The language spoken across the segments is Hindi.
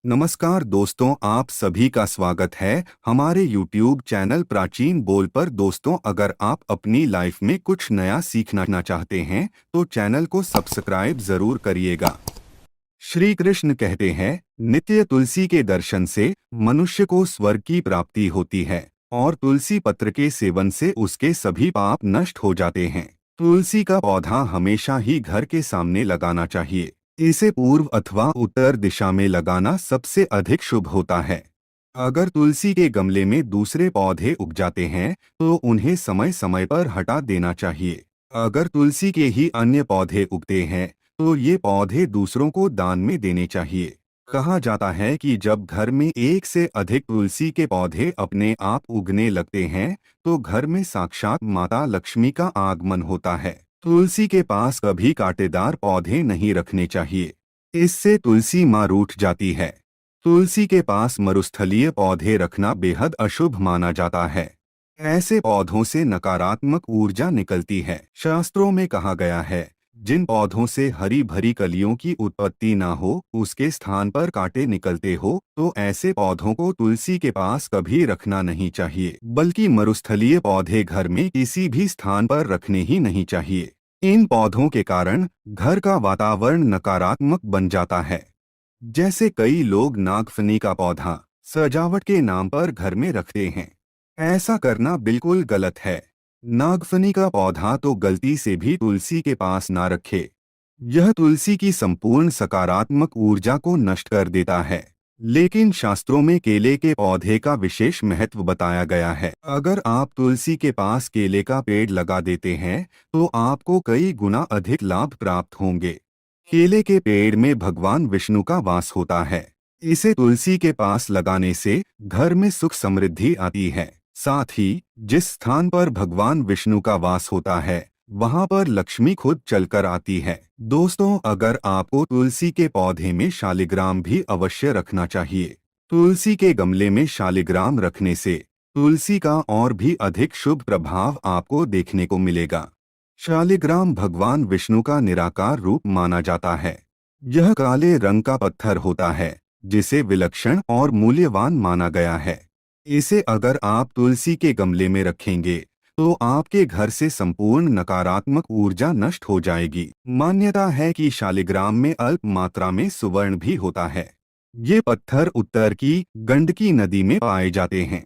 नमस्कार दोस्तों, आप सभी का स्वागत है हमारे YouTube चैनल प्राचीन बोल पर। दोस्तों, अगर आप अपनी लाइफ में कुछ नया सीखना चाहते हैं तो चैनल को सब्सक्राइब जरूर करिएगा। श्री कृष्ण कहते हैं, नित्य तुलसी के दर्शन से मनुष्य को स्वर्ग की प्राप्ति होती है और तुलसी पत्र के सेवन से उसके सभी पाप नष्ट हो जाते हैं। तुलसी का पौधा हमेशा ही घर के सामने लगाना चाहिए। इसे पूर्व अथवा उत्तर दिशा में लगाना सबसे अधिक शुभ होता है। अगर तुलसी के गमले में दूसरे पौधे उग जाते हैं तो उन्हें समय समय पर हटा देना चाहिए। अगर तुलसी के ही अन्य पौधे उगते हैं तो ये पौधे दूसरों को दान में देने चाहिए। कहा जाता है कि जब घर में एक से अधिक तुलसी के पौधे अपने आप उगने लगते हैं तो घर में साक्षात माता लक्ष्मी का आगमन होता है। तुलसी के पास कभी कांटेदार पौधे नहीं रखने चाहिए, इससे तुलसी माँ रूठ जाती है। तुलसी के पास मरुस्थलीय पौधे रखना बेहद अशुभ माना जाता है। ऐसे पौधों से नकारात्मक ऊर्जा निकलती है। शास्त्रों में कहा गया है, जिन पौधों से हरी भरी कलियों की उत्पत्ति ना हो, उसके स्थान पर कांटे निकलते हो, तो ऐसे पौधों को तुलसी के पास कभी रखना नहीं चाहिए, बल्कि मरुस्थलीय पौधे घर में किसी भी स्थान पर रखने ही नहीं चाहिए। इन पौधों के कारण घर का वातावरण नकारात्मक बन जाता है। जैसे कई लोग नागफनी का पौधा सजावट के नाम पर घर में रखते हैं। ऐसा करना बिल्कुल गलत है। नागफनी का पौधा तो गलती से भी तुलसी के पास ना रखे। यह तुलसी की संपूर्ण सकारात्मक ऊर्जा को नष्ट कर देता है। लेकिन शास्त्रों में केले के पौधे का विशेष महत्व बताया गया है। अगर आप तुलसी के पास केले का पेड़ लगा देते हैं तो आपको कई गुना अधिक लाभ प्राप्त होंगे। केले के पेड़ में भगवान विष्णु का वास होता है। इसे तुलसी के पास लगाने से घर में सुख समृद्धि आती है। साथ ही जिस स्थान पर भगवान विष्णु का वास होता है वहां पर लक्ष्मी खुद चलकर आती है। दोस्तों, अगर आपको तुलसी के पौधे में शालिग्राम भी अवश्य रखना चाहिए। तुलसी के गमले में शालिग्राम रखने से तुलसी का और भी अधिक शुभ प्रभाव आपको देखने को मिलेगा। शालिग्राम भगवान विष्णु का निराकार रूप माना जाता है। यह काले रंग का पत्थर होता है जिसे विलक्षण और मूल्यवान माना गया है। इसे अगर आप तुलसी के गमले में रखेंगे तो आपके घर से संपूर्ण नकारात्मक ऊर्जा नष्ट हो जाएगी। मान्यता है कि शालिग्राम में अल्प मात्रा में सुवर्ण भी होता है। ये पत्थर उत्तर की गंडकी नदी में पाए जाते हैं।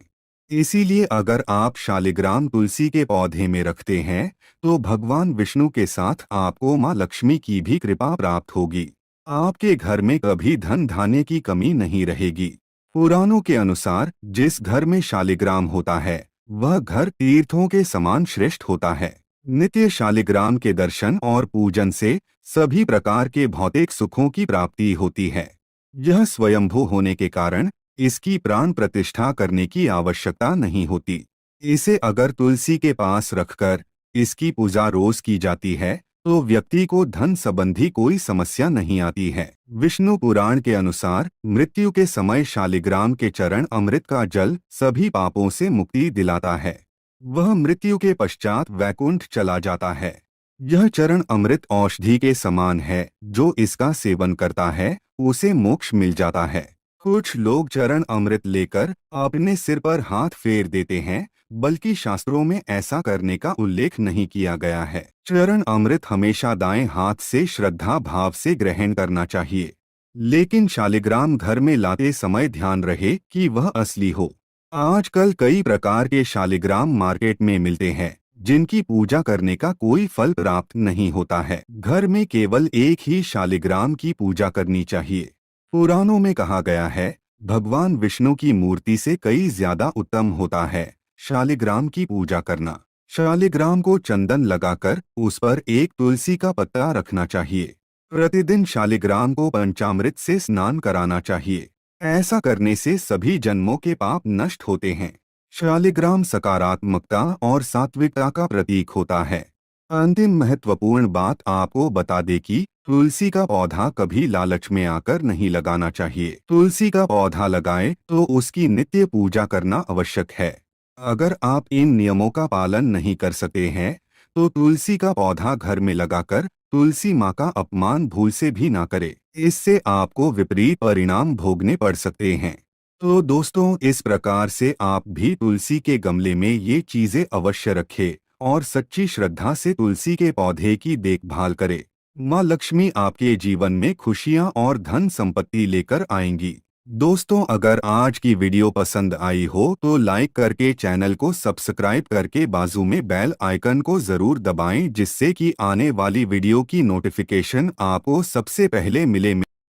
इसीलिए अगर आप शालिग्राम तुलसी के पौधे में रखते हैं तो भगवान विष्णु के साथ आपको मां लक्ष्मी की भी कृपा प्राप्त होगी। आपके घर में कभी धन धान्य की कमी नहीं रहेगी। पुराणों के अनुसार जिस घर में शालिग्राम होता है वह घर तीर्थों के समान श्रेष्ठ होता है। नित्य शालिग्राम के दर्शन और पूजन से सभी प्रकार के भौतिक सुखों की प्राप्ति होती है। यह स्वयंभू होने के कारण इसकी प्राण प्रतिष्ठा करने की आवश्यकता नहीं होती। इसे अगर तुलसी के पास रखकर इसकी पूजा रोज की जाती है तो व्यक्ति को धन संबंधी कोई समस्या नहीं आती है। विष्णु पुराण के अनुसार मृत्यु के समय शालिग्राम के चरण अमृत का जल सभी पापों से मुक्ति दिलाता है। वह मृत्यु के पश्चात वैकुंठ चला जाता है। यह चरण अमृत औषधि के समान है, जो इसका सेवन करता है उसे मोक्ष मिल जाता है। कुछ लोग चरण अमृत लेकर अपने सिर पर हाथ फेर देते हैं, बल्कि शास्त्रों में ऐसा करने का उल्लेख नहीं किया गया है। चरण अमृत हमेशा दाएं हाथ से श्रद्धा भाव से ग्रहण करना चाहिए। लेकिन शालिग्राम घर में लाते समय ध्यान रहे कि वह असली हो। आजकल कई प्रकार के शालिग्राम मार्केट में मिलते हैं जिनकी पूजा करने का कोई फल प्राप्त नहीं होता है। घर में केवल एक ही शालिग्राम की पूजा करनी चाहिए। पुराणों में कहा गया है, भगवान विष्णु की मूर्ति से कई ज्यादा उत्तम होता है शालिग्राम की पूजा करना। शालिग्राम को चंदन लगाकर उस पर एक तुलसी का पत्ता रखना चाहिए। प्रतिदिन शालिग्राम को पंचामृत से स्नान कराना चाहिए। ऐसा करने से सभी जन्मों के पाप नष्ट होते हैं। शालिग्राम सकारात्मकता और सात्विकता का प्रतीक होता है। अंतिम महत्वपूर्ण बात आपको बता दे कि तुलसी का पौधा कभी लालच में आकर नहीं लगाना चाहिए। तुलसी का पौधा लगाएं तो उसकी नित्य पूजा करना आवश्यक है। अगर आप इन नियमों का पालन नहीं कर सकते हैं तो तुलसी का पौधा घर में लगाकर तुलसी माँ का अपमान भूल से भी ना करें, इससे आपको विपरीत परिणाम भोगने पड़ सकते हैं। तो दोस्तों, इस प्रकार से आप भी तुलसी के गमले में ये चीजें अवश्य रखें और सच्ची श्रद्धा से तुलसी के पौधे की देखभाल करें। माँ लक्ष्मी आपके जीवन में खुशियाँ और धन संपत्ति लेकर आएंगी। दोस्तों, अगर आज की वीडियो पसंद आई हो तो लाइक करके चैनल को सब्सक्राइब करके बाजू में बेल आइकन को जरूर दबाएं, जिससे कि आने वाली वीडियो की नोटिफिकेशन आपको सबसे पहले मिले।